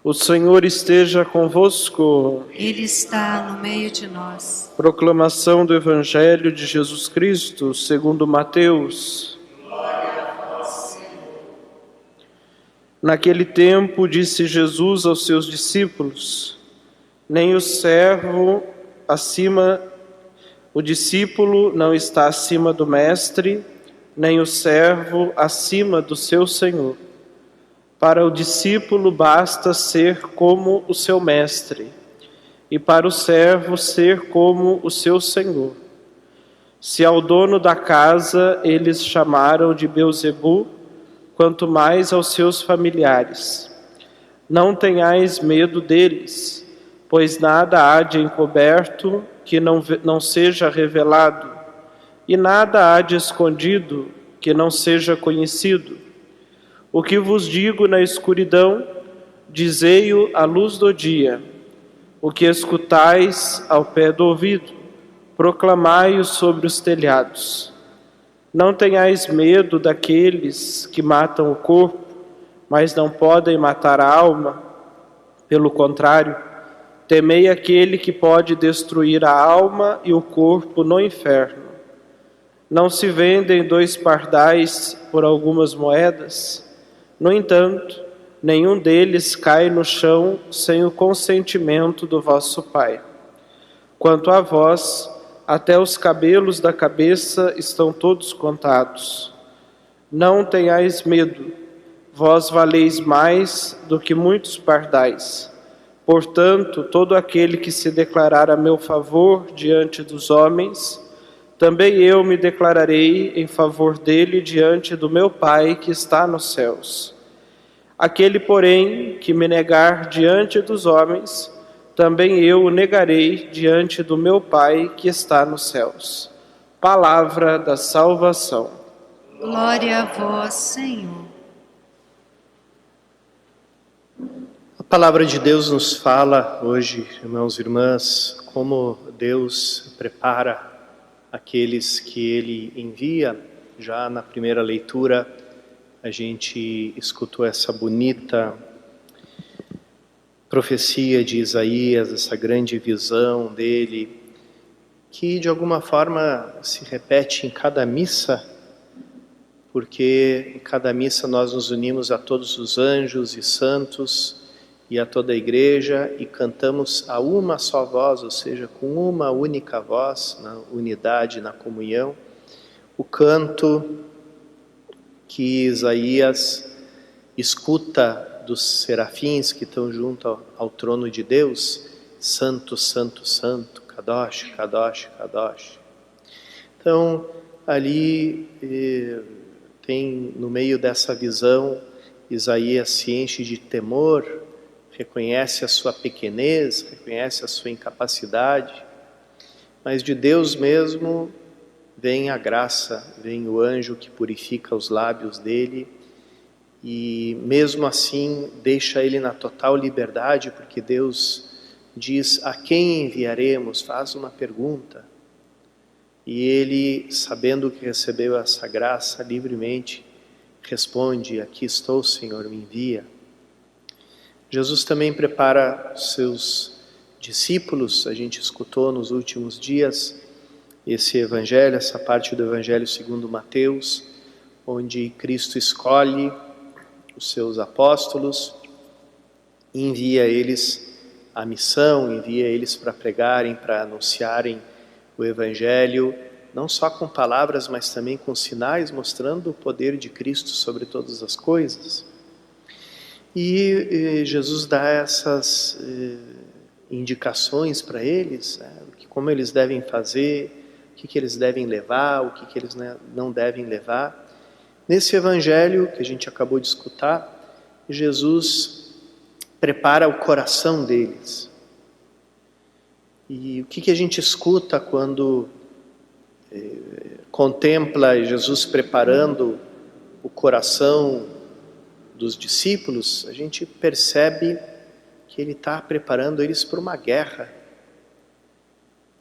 O Senhor esteja convosco. Ele está no meio de nós. Proclamação do Evangelho de Jesus Cristo, segundo Mateus. Naquele tempo disse Jesus aos seus discípulos: nem o discípulo não está acima do mestre, nem o servo acima do seu senhor. Para o discípulo basta ser como o seu mestre, e para o servo ser como o seu senhor. Se ao dono da casa eles chamaram de Beelzebu, quanto mais aos seus familiares. Não tenhais medo deles, pois nada há de encoberto que não seja revelado, e nada há de escondido que não seja conhecido. O que vos digo na escuridão, dizei-o à luz do dia. O que escutais ao pé do ouvido, proclamai-o sobre os telhados. Não tenhais medo daqueles que matam o corpo, mas não podem matar a alma. Pelo contrário, temei aquele que pode destruir a alma e o corpo no inferno. Não se vendem 2 pardais por algumas moedas? No entanto, nenhum deles cai no chão sem o consentimento do vosso Pai. Quanto a vós, até os cabelos da cabeça estão todos contados. Não tenhais medo, vós valeis mais do que muitos pardais. Portanto, todo aquele que se declarar a meu favor diante dos homens, também eu me declararei em favor dele diante do meu Pai que está nos céus. Aquele, porém, que me negar diante dos homens, também eu o negarei diante do meu Pai que está nos céus. Palavra da salvação. Glória a vós, Senhor. A palavra de Deus nos fala hoje, irmãos e irmãs, como Deus prepara aqueles que Ele envia. Já na primeira leitura, a gente escutou essa bonita profecia de Isaías, essa grande visão dele, que de alguma forma se repete em cada missa, porque em cada missa nós nos unimos a todos os anjos e santos e a toda a igreja e cantamos a uma só voz, ou seja, com uma única voz, na unidade, na comunhão, o canto que Isaías escuta dos serafins que estão junto ao trono de Deus: Santo, Santo, Santo, Kadosh, Kadosh, Kadosh. Então, ali tem no meio dessa visão, Isaías se enche de temor, reconhece a sua pequenez, reconhece a sua incapacidade, mas de Deus mesmo vem a graça, vem o anjo que purifica os lábios dele e mesmo assim deixa ele na total liberdade, porque Deus diz: a quem enviaremos? Faz uma pergunta. E ele, sabendo que recebeu essa graça livremente, responde: aqui estou, Senhor, me envia. Jesus também prepara seus discípulos. A gente escutou nos últimos dias esse evangelho, essa parte do evangelho segundo Mateus, onde Cristo escolhe os seus apóstolos e envia eles a missão, envia eles para pregarem, para anunciarem o evangelho, não só com palavras, mas também com sinais, mostrando o poder de Cristo sobre todas as coisas. E Jesus dá essas indicações para eles, como eles devem fazer, o que eles devem levar, o que eles não devem levar. Nesse evangelho que a gente acabou de escutar, Jesus prepara o coração deles. E o que a gente escuta quando contempla Jesus preparando o coração dos discípulos? A gente percebe que Ele está preparando eles para uma guerra.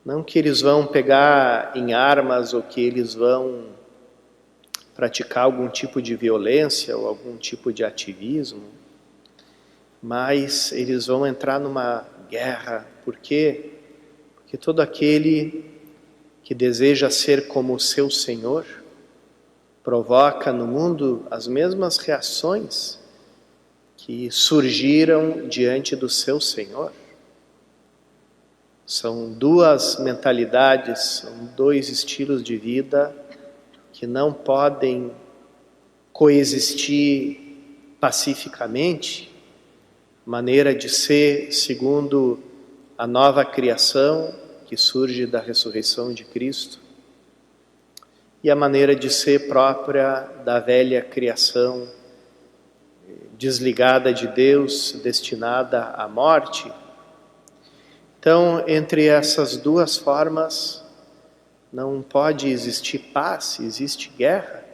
Não que eles vão pegar em armas ou que eles vão praticar algum tipo de violência ou algum tipo de ativismo, mas eles vão entrar numa guerra. Por quê? Porque todo aquele que deseja ser como o seu Senhor provoca no mundo as mesmas reações que surgiram diante do seu Senhor. São duas mentalidades, são dois estilos de vida que não podem coexistir pacificamente. Maneira de ser segundo a nova criação que surge da ressurreição de Cristo e a maneira de ser própria da velha criação desligada de Deus, destinada à morte. Então, entre essas duas formas, não pode existir paz, existe guerra.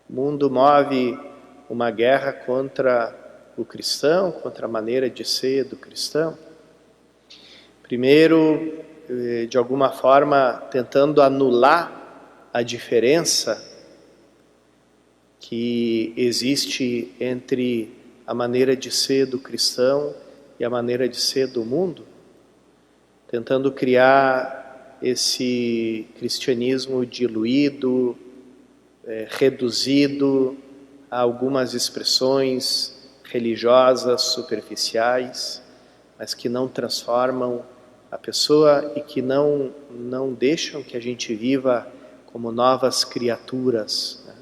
O mundo move uma guerra contra o cristão, contra a maneira de ser do cristão. Primeiro, de alguma forma, tentando anular a diferença que existe entre a maneira de ser do cristão e a maneira de ser do mundo, tentando criar esse cristianismo diluído, reduzido a algumas expressões religiosas superficiais, mas que não transformam a pessoa e que não deixam que a gente viva como novas criaturas, né?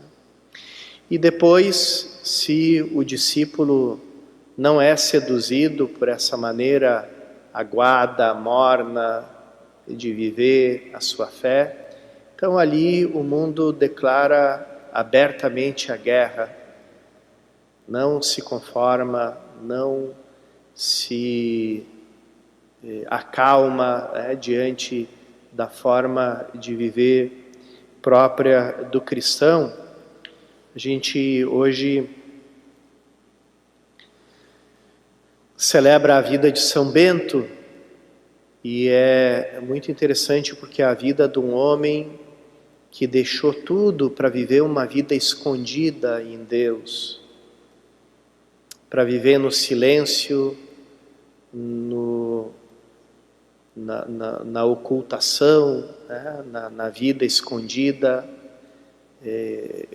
E depois, se o discípulo não é seduzido por essa maneira aguada, morna de viver a sua fé, então ali o mundo declara abertamente a guerra, não se conforma, não se acalma diante da forma de viver própria do cristão. A gente hoje celebra a vida de São Bento e é muito interessante porque é a vida de um homem que deixou tudo para viver uma vida escondida em Deus, para viver no silêncio, na ocultação, né? na vida escondida.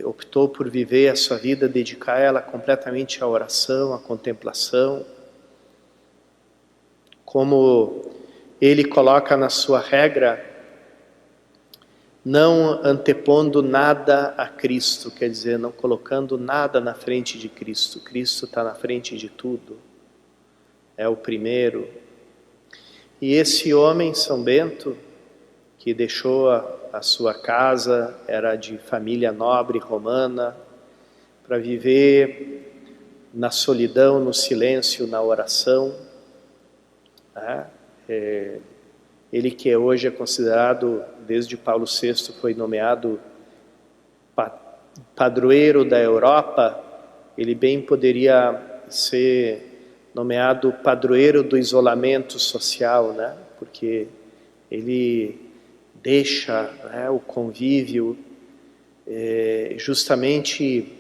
Optou por viver a sua vida, dedicar ela completamente à oração, à contemplação. Como ele coloca na sua regra, não antepondo nada a Cristo, quer dizer, não colocando nada na frente de Cristo. Cristo está na frente de tudo, é o primeiro. E esse homem, São Bento, que deixou a sua casa, era de família nobre romana, para viver na solidão, no silêncio, na oração, ele que hoje é considerado, desde Paulo VI foi nomeado padroeiro da Europa, ele bem poderia ser nomeado padroeiro do isolamento social, né? Porque ele deixa o convívio, justamente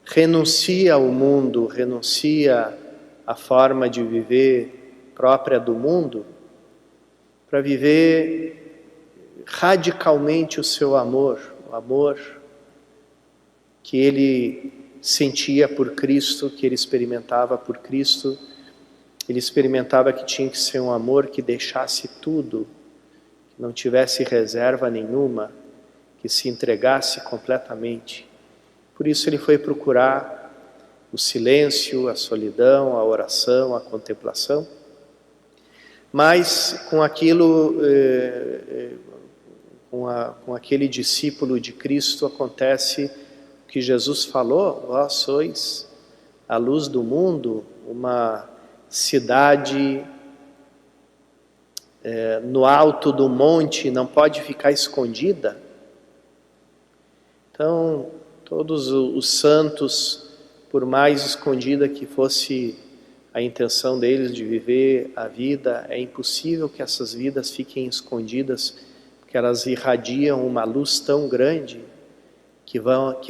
renuncia ao mundo, renuncia à forma de viver própria do mundo, para viver radicalmente o seu amor, o amor que ele sentia por Cristo, que ele experimentava por Cristo. Ele experimentava que tinha que ser um amor que deixasse tudo, que não tivesse reserva nenhuma, que se entregasse completamente. Por isso ele foi procurar o silêncio, a solidão, a oração, a contemplação. Mas com aquilo, com aquele discípulo de Cristo acontece o que Jesus falou: vós sois a luz do mundo, uma cidade no alto do monte, não pode ficar escondida. Então, todos os santos, por mais escondida que fosse a intenção deles de viver a vida, é impossível que essas vidas fiquem escondidas, porque elas irradiam uma luz tão grande que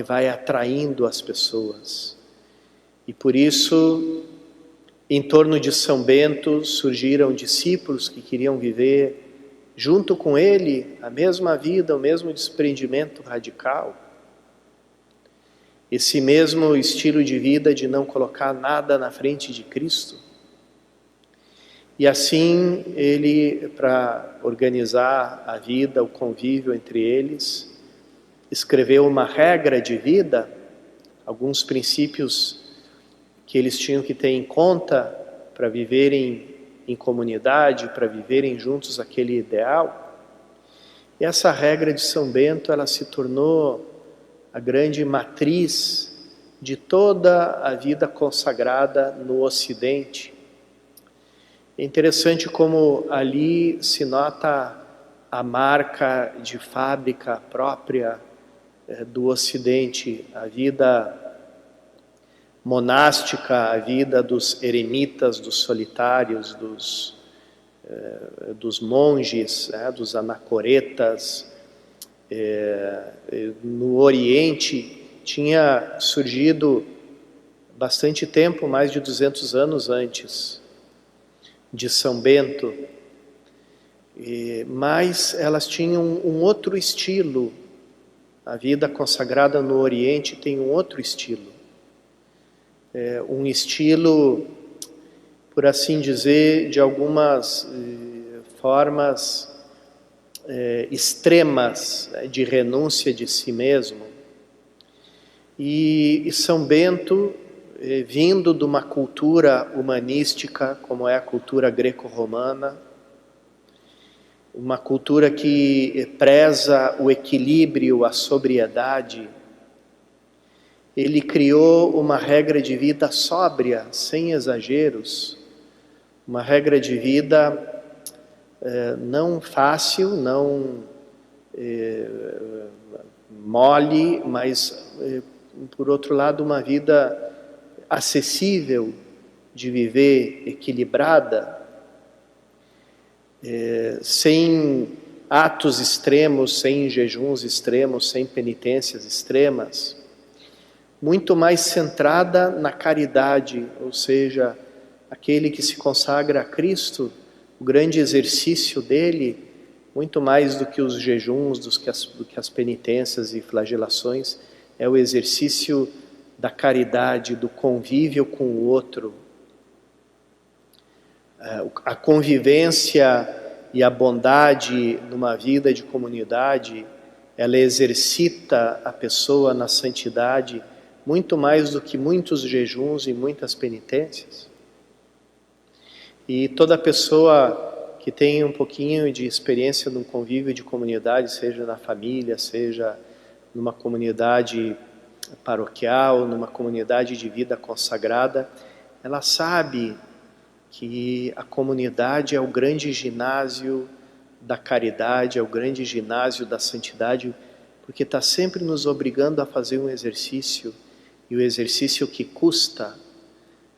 vai atraindo as pessoas. E por isso Em torno de São Bento surgiram discípulos que queriam viver junto com ele a mesma vida, o mesmo desprendimento radical. Esse mesmo estilo de vida de não colocar nada na frente de Cristo. E assim ele, para organizar a vida, o convívio entre eles, escreveu uma regra de vida, alguns princípios que eles tinham que ter em conta para viverem em comunidade, para viverem juntos aquele ideal. E essa regra de São Bento, ela se tornou a grande matriz de toda a vida consagrada no Ocidente. É interessante como ali se nota a marca de fábrica própria do Ocidente, a vida monástica, a vida dos eremitas, dos solitários, dos monges, dos anacoretas. No Oriente tinha surgido bastante tempo, mais de 200 anos antes de São Bento, mas elas tinham um outro estilo. A vida consagrada no Oriente tem um outro estilo. Um estilo, por assim dizer, de algumas formas extremas de renúncia de si mesmo. E São Bento, vindo de uma cultura humanística, como é a cultura greco-romana, uma cultura que preza o equilíbrio, a sobriedade, ele criou uma regra de vida sóbria, sem exageros, uma regra de vida não fácil, não mole, mas, por outro lado, uma vida acessível de viver, equilibrada, sem atos extremos, sem jejuns extremos, sem penitências extremas, muito mais centrada na caridade, ou seja, aquele que se consagra a Cristo, o grande exercício dele, muito mais do que os jejuns, do que as penitências e flagelações, é o exercício da caridade, do convívio com o outro. A convivência e a bondade numa vida de comunidade, ela exercita a pessoa na santidade muito mais do que muitos jejuns e muitas penitências. E toda pessoa que tem um pouquinho de experiência num convívio de comunidade, seja na família, seja numa comunidade paroquial, numa comunidade de vida consagrada, ela sabe que a comunidade é o grande ginásio da caridade, é o grande ginásio da santidade, porque está sempre nos obrigando a fazer um exercício, e o exercício que custa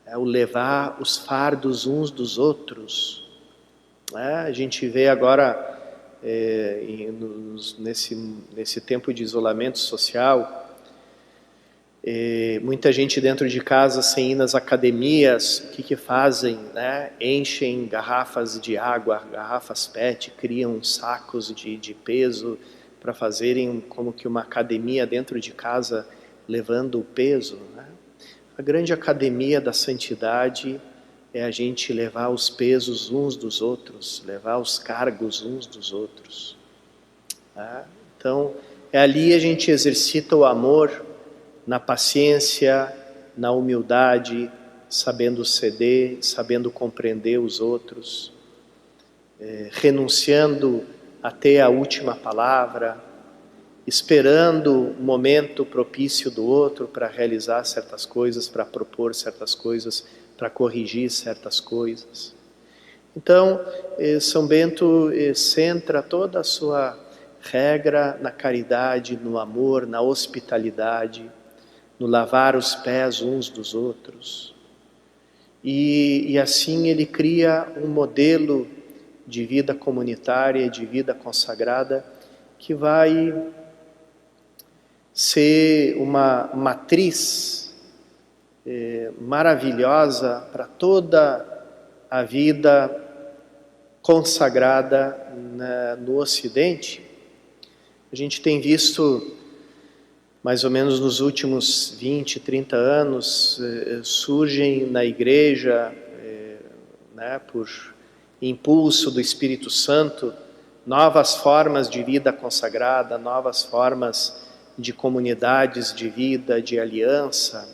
é o levar os fardos uns dos outros. A gente vê agora, nesse tempo de isolamento social, muita gente dentro de casa sem ir nas academias. O que fazem? Enchem garrafas de água, garrafas PET, criam sacos de peso para fazerem como que uma academia dentro de casa, levando o peso. A grande academia da santidade é a gente levar os pesos uns dos outros, levar os cargos uns dos outros. Então, ali a gente exercita o amor na paciência, na humildade, sabendo ceder, sabendo compreender os outros, renunciando até a última palavra, esperando o momento propício do outro para realizar certas coisas, para propor certas coisas, para corrigir certas coisas. Então, São Bento centra toda a sua regra na caridade, no amor, na hospitalidade, no lavar os pés uns dos outros. E assim ele cria um modelo de vida comunitária, de vida consagrada, que vai ser uma matriz maravilhosa para toda a vida consagrada no Ocidente. A gente tem visto, mais ou menos nos últimos 20, 30 anos, surgem na igreja, por impulso do Espírito Santo, novas formas de vida consagrada, novas formas de comunidades de vida, de aliança.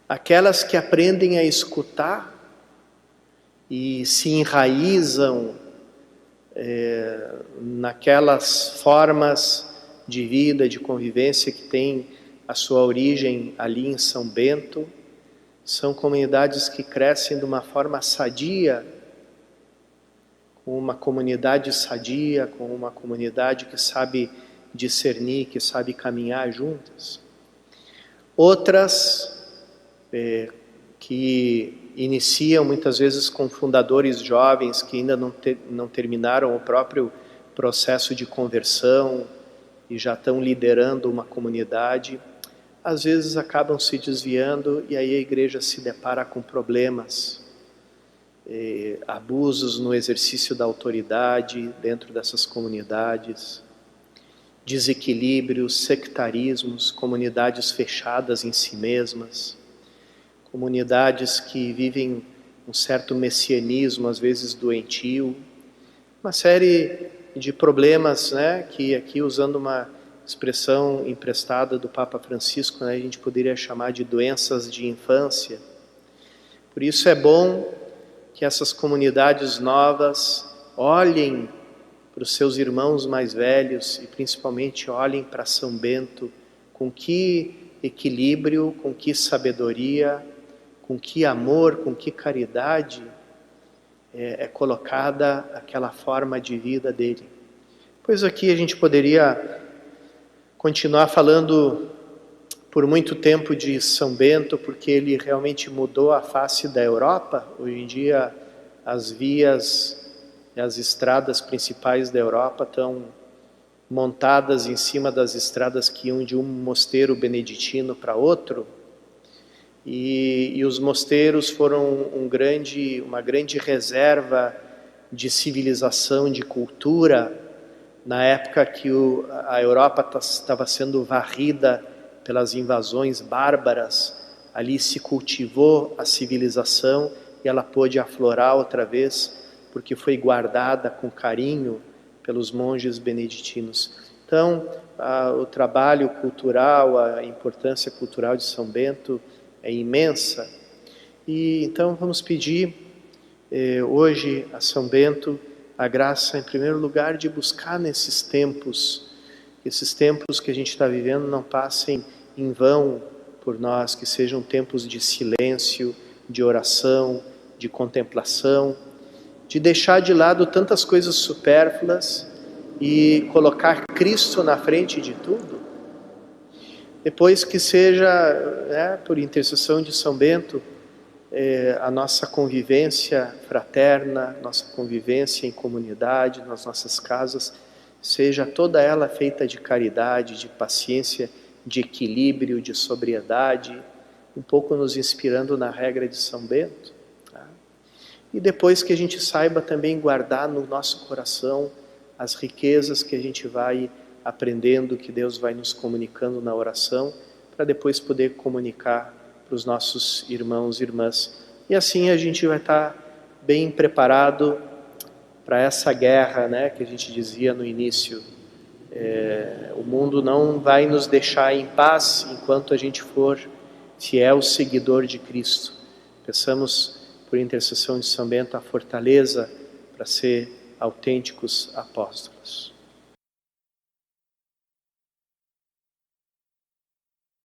Aquelas que aprendem a escutar e se enraizam naquelas formas de vida, de convivência que tem a sua origem ali em São Bento, são comunidades que crescem de uma forma sadia, com uma comunidade sadia, com uma comunidade que sabe discernir, que sabe caminhar juntas. Outras que iniciam muitas vezes com fundadores jovens que ainda não terminaram o próprio processo de conversão e já estão liderando uma comunidade, às vezes acabam se desviando e aí a igreja se depara com problemas, abusos no exercício da autoridade dentro dessas comunidades, desequilíbrios, sectarismos, comunidades fechadas em si mesmas, comunidades que vivem um certo messianismo, às vezes doentio, uma série de problemas, que aqui, usando uma expressão emprestada do Papa Francisco, a gente poderia chamar de doenças de infância. Por isso é bom que essas comunidades novas olhem para os seus irmãos mais velhos e principalmente olhem para São Bento com que equilíbrio, com que sabedoria, com que amor, com que caridade é colocada aquela forma de vida dele. Pois aqui a gente poderia continuar falando por muito tempo de São Bento, porque ele realmente mudou a face da Europa. Hoje em dia as vias e as estradas principais da Europa estão montadas em cima das estradas que iam de um mosteiro beneditino para outro. E os mosteiros foram uma grande reserva de civilização, de cultura, na época que a Europa estava sendo varrida pelas invasões bárbaras. Ali se cultivou a civilização e ela pôde aflorar outra vez, porque foi guardada com carinho pelos monges beneditinos. Então, o trabalho cultural, a importância cultural de São Bento é imensa. E então vamos pedir hoje a São Bento a graça, em primeiro lugar, de buscar nesses tempos, esses tempos que a gente está vivendo não passem em vão por nós, que sejam tempos de silêncio, de oração, de contemplação, de deixar de lado tantas coisas supérfluas e colocar Cristo na frente de tudo. Depois que seja, por intercessão de São Bento, a nossa convivência fraterna, nossa convivência em comunidade, nas nossas casas, seja toda ela feita de caridade, de paciência, de equilíbrio, de sobriedade, um pouco nos inspirando na regra de São Bento. Tá? E depois que a gente saiba também guardar no nosso coração as riquezas que a gente vai aprendendo, que Deus vai nos comunicando na oração, para depois poder comunicar para os nossos irmãos e irmãs. E assim a gente vai estar bem preparado para essa guerra, que a gente dizia no início. O mundo não vai nos deixar em paz enquanto a gente for fiel seguidor de Cristo. Peçamos, por intercessão de São Bento, a fortaleza para ser autênticos apóstolos.